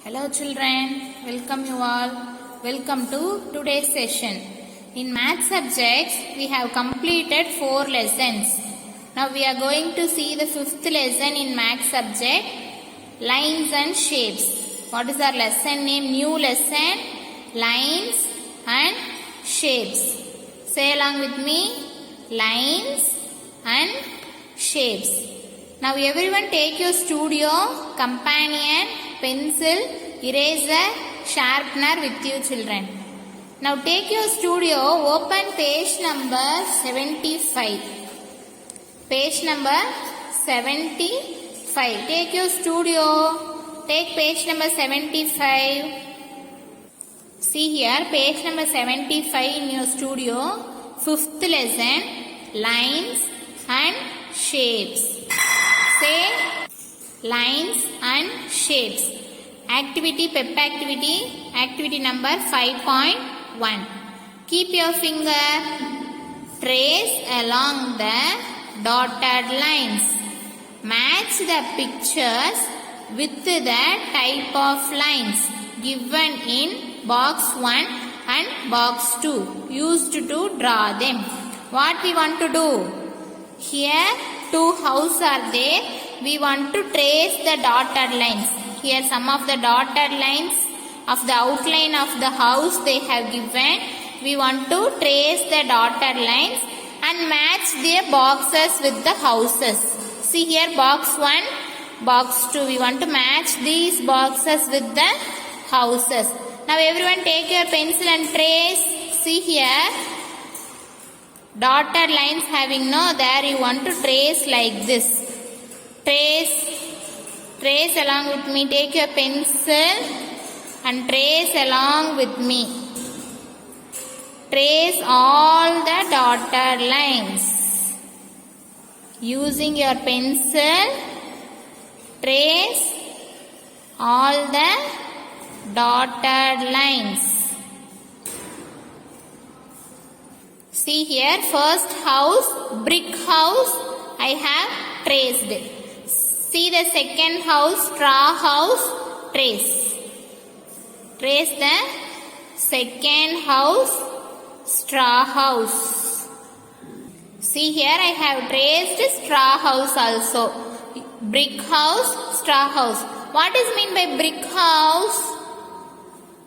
Hello children, welcome you all. Welcome to today's session. In math subjects, we have completed 4 lessons. Now we are going to see the 5th lesson in math subject, lines and shapes. What is our lesson name? New lesson, lines and shapes. Say along with me, lines and shapes. Now everyone take your studio, companion, pencil, eraser, sharpener with you children. Now take your studio, open page number 75. Page number 75. Take your studio, take page number 75. See here, page number 75 in your studio, 5th lesson, lines and shapes. Say lines and shapes. Activity, pep activity, activity number 5.1. Keep your finger, trace along the dotted lines. Match the pictures with the type of lines given in box 1 and box 2 used to draw them. What we want to do? Here 2 houses are there. We want to trace the dotted lines. Here some of the dotted lines of the outline of the house they have given. We want to trace the dotted lines and match their boxes with the houses. See here box 1, box 2. We want to match these boxes with the houses. Now everyone take your pencil and trace. See here. Dotted lines having there you want to trace like this. Trace along with me. Take your pencil and trace along with me. Trace all the dotted lines. Using your pencil, trace all the dotted lines. See here, first house, brick house, I have traced. See the second house, straw house, trace. Trace the second house, straw house. See here, I have traced straw house also. Brick house, straw house. What is mean by brick house?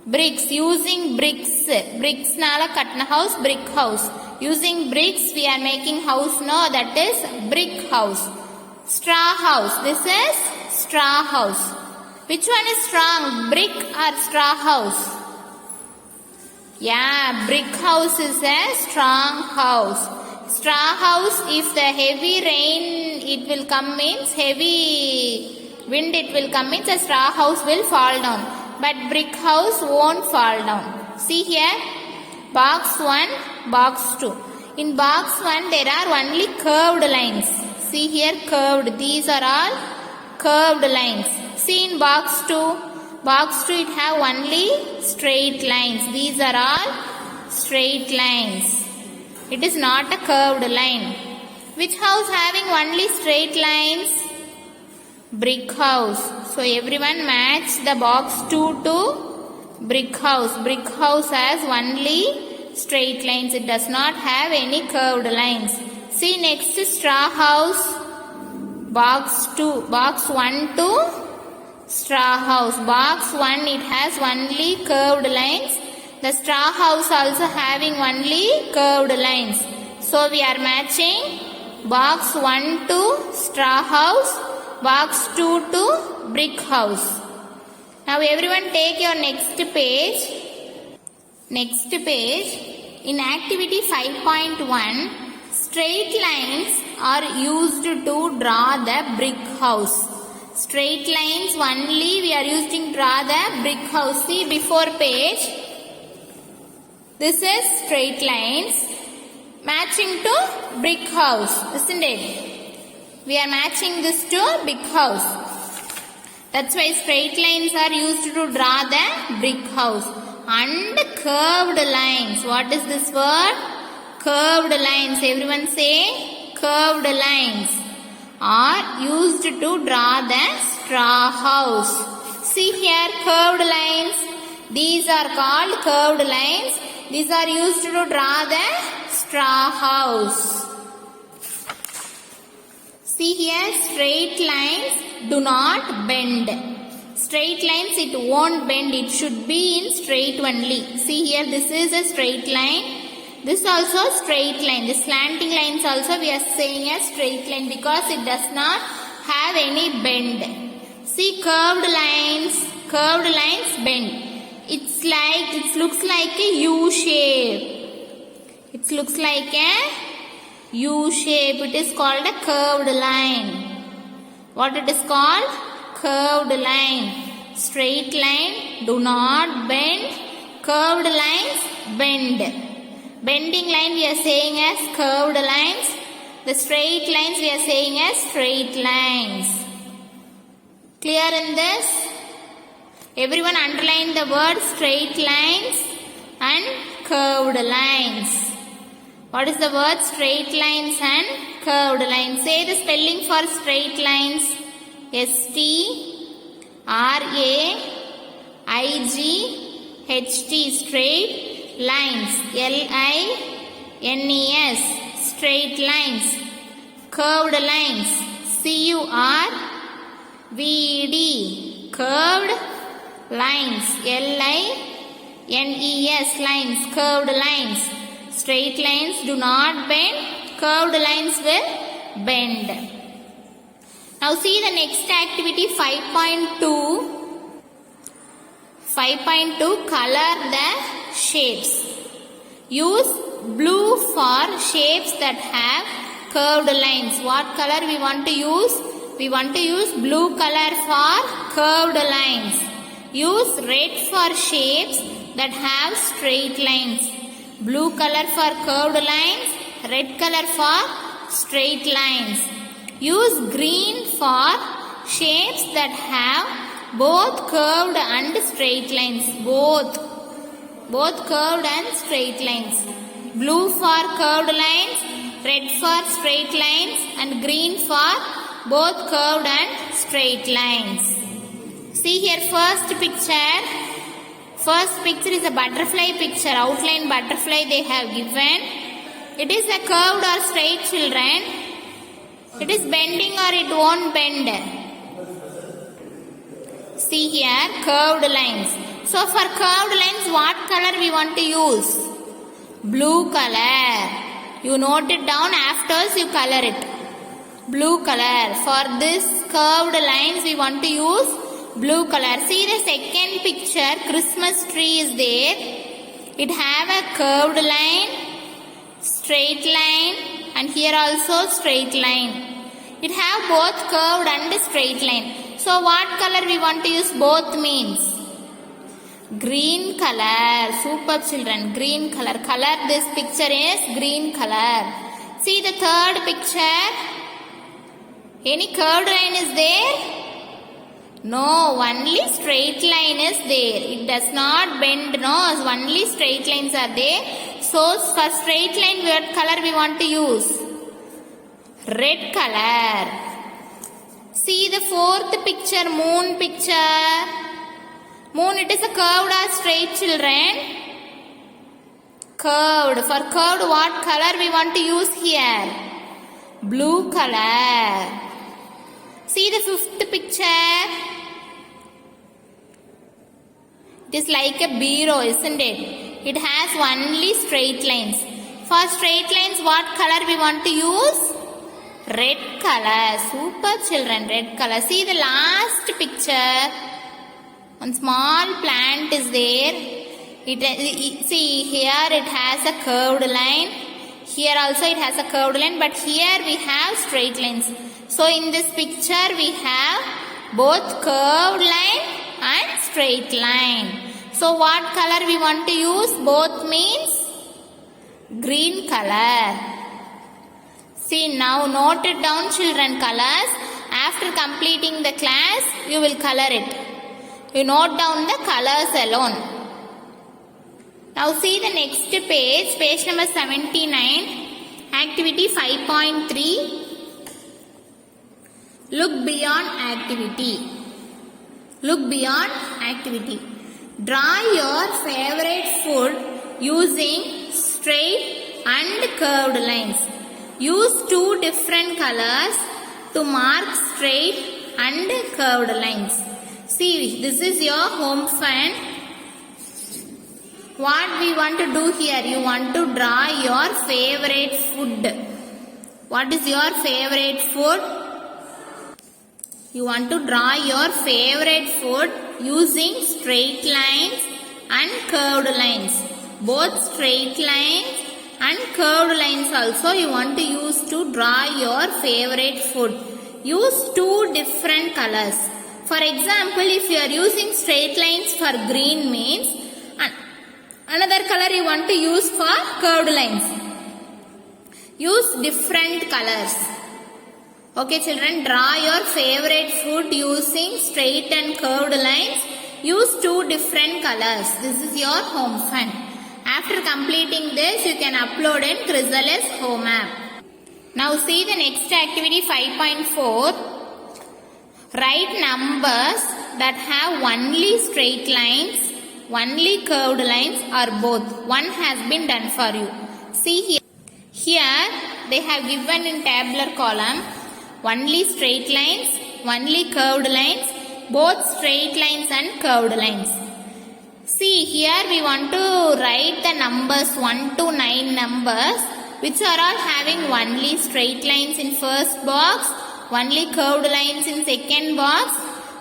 Bricks, using bricks. Bricks nala katna house, brick house. Using bricks we are making house, that is brick house. Straw house, this is straw house. Which one is strong, brick or straw house? Yeah, brick house is a strong house. Straw house, if the heavy rain it will come means, heavy wind it will come means, the straw house will fall down. But brick house won't fall down. See here, box 1, box 2. In box 1 there are only curved lines. See here curved. These are all curved lines. See in box 2. Box 2 it have only straight lines. These are all straight lines. It is not a curved line. Which house having only straight lines? Brick house. So everyone match the box 2 to brick house. Brick house has only straight lines. It does not have any curved lines. See next straw house. Box 2. Box 1 to straw house. Box 1 it has only curved lines. The straw house also having only curved lines. So we are matching box 1 to straw house. Box 2 to brick house. Now everyone take your next page. Next page. In activity 5.1, straight lines are used to draw the brick house. Straight lines only we are using to draw the brick house. See before page. This is straight lines matching to brick house, isn't it? We are matching this to brick house. That's why straight lines are used to draw the brick house. And curved lines. What is this word? Curved lines. Everyone say curved lines are used to draw the straw house. See here, curved lines. These are called curved lines. These are used to draw the straw house. See here, straight lines do not bend. Straight lines, it won't bend. It should be in straight only. See here, this is a straight line. This also straight line. The slanting lines also we are saying a straight line because it does not have any bend. See, curved lines bend. It looks like a U shape. It looks like a U shape. It is called a curved line. What it is called? Curved line. Straight line do not bend. Curved lines bend. Bending line we are saying as curved lines. The straight lines we are saying as straight lines. Clear in this? Everyone underline the word straight lines and curved lines. What is the word straight lines and curved lines? Say the spelling for straight lines. S-T-R-A-I-G-H-T, straight lines. L-I-N-E-S, straight lines. Curved lines. C-U-R-V-E-D, curved lines. L-I-N-E-S, lines, curved lines. Straight lines do not bend. Curved lines will bend. Now see the next activity, 5.2. 5.2, color the shapes. Use blue for shapes that have curved lines. What color we want to use? We want to use blue color for curved lines. Use red for shapes that have straight lines. Blue color for curved lines, red color for straight lines. Use green for shapes that have both curved and straight lines. Both curved and straight lines. Blue for curved lines, red for straight lines, and green for both curved and straight lines. See here, first picture. First picture is a butterfly picture. Outline butterfly they have given. It is a curved or straight, children. It is bending or it won't bend. See here, curved lines. So for curved lines, what color we want to use? Blue color. You note it down, afterwards you color it. Blue color. For this curved lines, we want to use blue color. See the second picture, Christmas tree is there. It have a curved line, straight line, and here also straight line. It have both curved and straight line. So what color we want to use? Both means green color. Super children, green color. Color this picture is green color. See the third picture. Any curved line is there? No, only straight line is there. It does not bend. No, only straight lines are there. So for straight line, what color we want to use? Red color. See the fourth picture, moon picture. Moon, it is a curved or straight, children? Curved. For curved, what color we want to use here? Blue color. See the fifth picture. It is like a bureau, isn't it? It has only straight lines. For straight lines, what color we want to use? Red color. Super children, red color. See the last picture. One small plant is there. See here it has a curved line. Here also it has a curved line, but here we have straight lines. So in this picture we have both curved line and straight line. So what color we want to use? Both means green color. See, now note it down, children, colors. After completing the class, you will color it. You note down the colors alone. Now see the next page, page number 79, activity 5.3. Look beyond activity. Look beyond activity. Draw your favorite food using straight and curved lines. Use two different colors to mark straight and curved lines. See, this is your home fun. What we want to do here? You want to draw your favorite food. What is your favorite food? You want to draw your favorite food using straight lines and curved lines. Both straight lines and curved lines also you want to use to draw your favorite food. Use two different colors. For example, if you are using straight lines for green means another color you want to use for curved lines. Use different colors. Okay children, draw your favorite food using straight and curved lines. Use two different colors. This is your home fun. After completing this, you can upload in Chrysalis home app. Now see the next activity 5.4. Write numbers that have only straight lines, only curved lines or both. One has been done for you. See here. Here they have given in tabular column only straight lines, only curved lines, both straight lines and curved lines. See here we want to write the numbers 1 to 9 numbers which are all having only straight lines in first box, only curved lines in second box,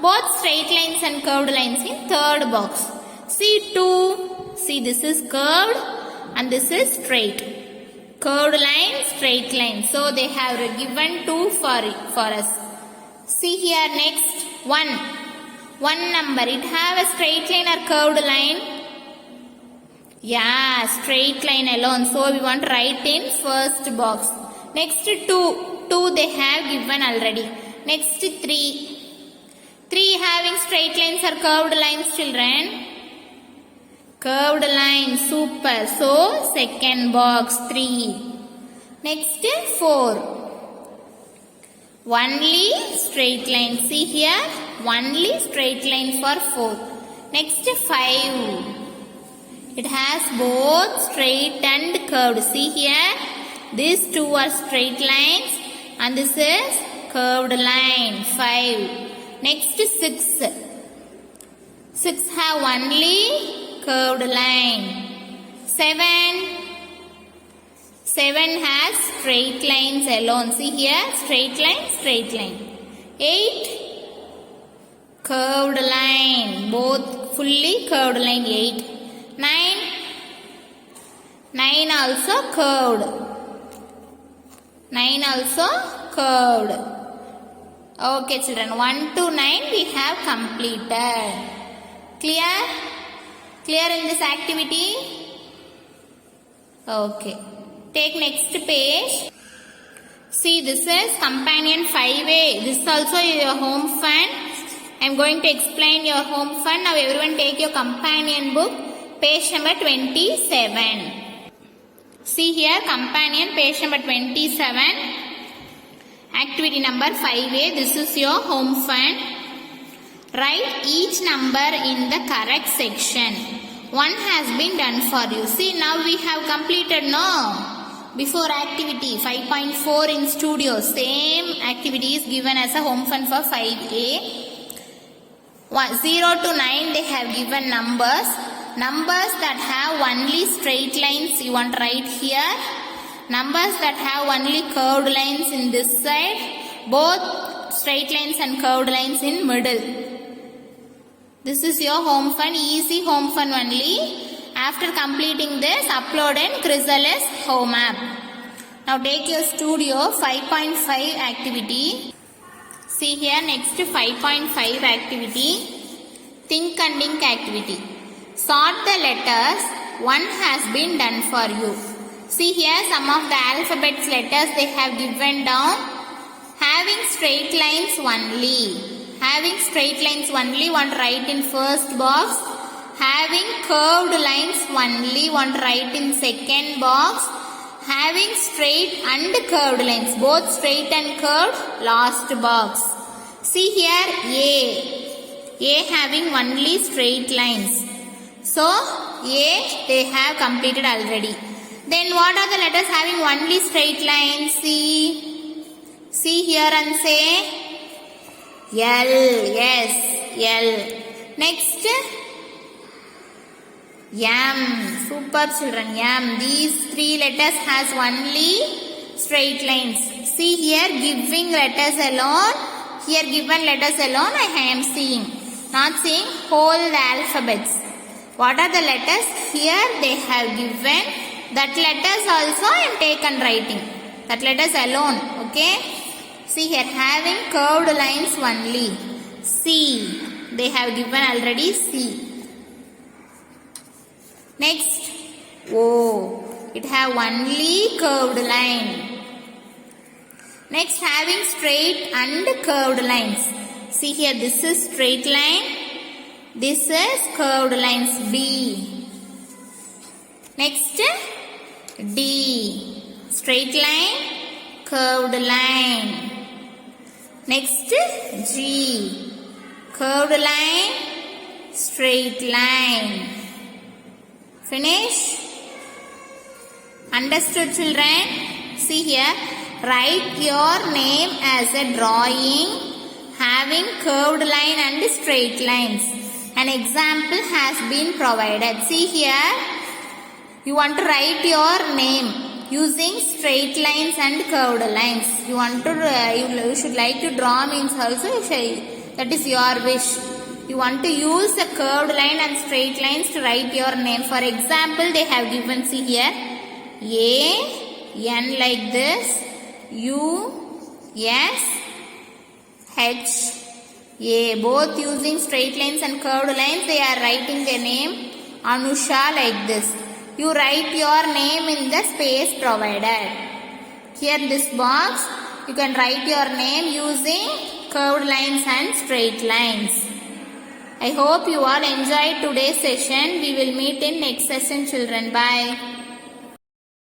both straight lines and curved lines in third box. See 2, see this is curved and this is straight. Curved line, straight line. So they have given 2 for us. See here next 1. One number. It have a straight line or curved line? Yeah, straight line alone. So we want to write in first box. Next 2. 2 they have given already. Next 3. 3 having straight lines or curved lines children? Curved line, super. So, second box, 3. Next, 4. Only straight line. See here, only straight line for 4. Next, 5. It has both straight and curved. See here, these two are straight lines and this is curved line, 5. Next, 6. 6 have only curved line. 7. 7 has straight lines alone. See here, straight line, straight line. 8. Curved line. Both fully curved line, 8. 9. 9 also curved. 9 also curved. Okay children, 1 to 9 we have completed. Clear? Clear in this activity? Okay. Take next page. See, this is companion 5A. This is also your home fun. I am going to explain your home fun. Now everyone take your companion book. Page number 27. See here, companion page number 27. Activity number 5A. This is your home fun. Write each number in the correct section. One has been done for you. See, now we have completed, no? Before activity 5.4 in studio. Same activity is given as a home fun for 5A. 0 to 9 they have given numbers. Numbers that have only straight lines you want to write here. Numbers that have only curved lines in this side. Both straight lines and curved lines in middle. This is your home fun, easy home fun only. After completing this, upload in Chrysalis home app. Now take your studio 5.5 activity. See here next 5.5 activity. Think and ink activity. Sort the letters. One has been done for you. See here some of the alphabets letters they have given down. Having straight lines only. Having straight lines only, one write in first box. Having curved lines only, one write in second box. Having straight and curved lines, both straight and curved, last box. See here A. A having only straight lines. So A they have completed already. Then what are the letters having only straight lines? See here and say L. Yes, L. Next M. Super children, M. These three letters has only straight lines. See here giving letters alone. Here given letters alone I am seeing. Not seeing whole alphabets. What are the letters? Here they have given. That letters also I am taken writing. That letters alone. Okay. See here having curved lines only. C. They have given already C. Next O. It have only curved line. Next having straight and curved lines. See here this is straight line. This is curved lines B. Next D. Straight line, curved line. Next G. Curved line, straight line. Finish? Understood children? See here. Write your name as a drawing having curved line and straight lines. An example has been provided. See here. You want to write your name using straight lines and curved lines. You want to you should like to draw means also that is your wish. You want to use the curved line and straight lines to write your name. For example, they have given, see here, A, N like this, U, S, H, A. Both using straight lines and curved lines, they are writing their name Anusha like this. You write your name in the space provided. Here this box, you can write your name using curved lines and straight lines. I hope you all enjoyed today's session. We will meet in next session children. Bye.